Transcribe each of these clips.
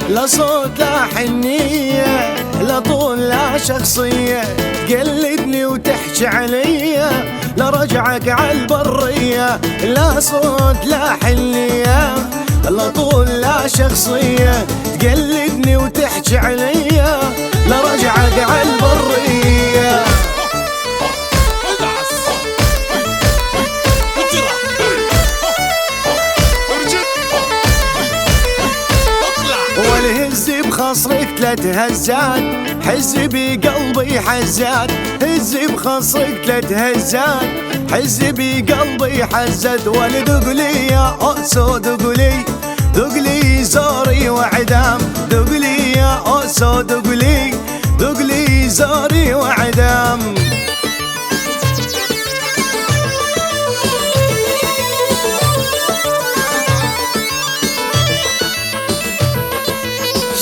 لا صوت لا حنية، لا طول لا شخصية، تقلدني وتحكي عليا، لا رجعك عالبرية. لا صوت لا حنية، لا طول لا شخصية، تقلدني وتحكي عليا، لا رجعك عالبرية. والهز بخصرك 3 هزات، حز بقلبي حزات، هز بخصرك 3 هزات، حز بقلبي حزت. ولدقلي يا أوسو دقلي، دقلي زوري وعدام، دقلي يا أوسو دقلي، دقلي زوري وعدام.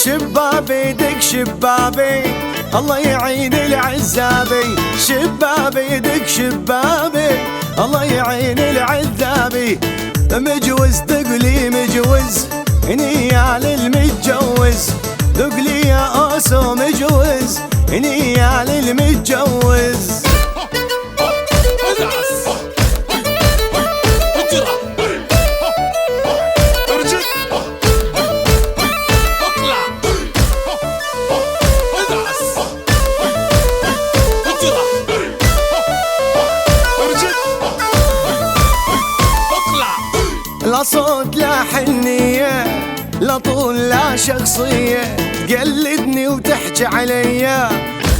شبابي دق شبابي، الله يعين العزابي، شبابي دق شبابي، الله يعين العذابي. مجوز دقلي مجوز، نيال المتجوز، دقلي يا أوسو مجوز، نيال المتجوز. لا صوت لا حنية، لا طول لا شخصية، تقلدني وتحكي عليا،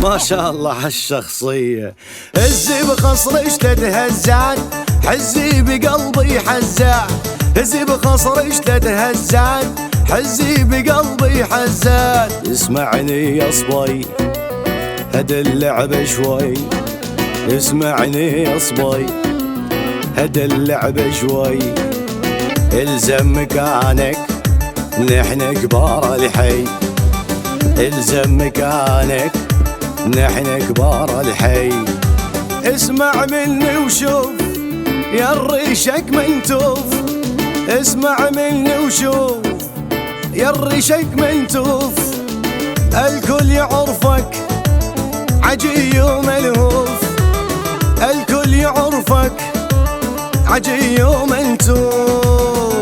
ما شاء الله هالشخصية. هزي بخصرش 3 هزات، حزي بقلبي حزات، هزي بخصرش 3 هزات، حزي بقلبي حزات. اسمعني يا صبي هدا اللعبة شوي، اسمعني يا صبي هدا اللعبة شوي. الزم مكانك نحن كبار الحي، الزم مكانك نحن كبار الحي. اسمع مني وشوف يا الريشك منتوف، اسمع مني وشوف يا الريشك منتوف. الكل يعرفك عجي وملهوف، الكل يعرفك عجي ومنتوف.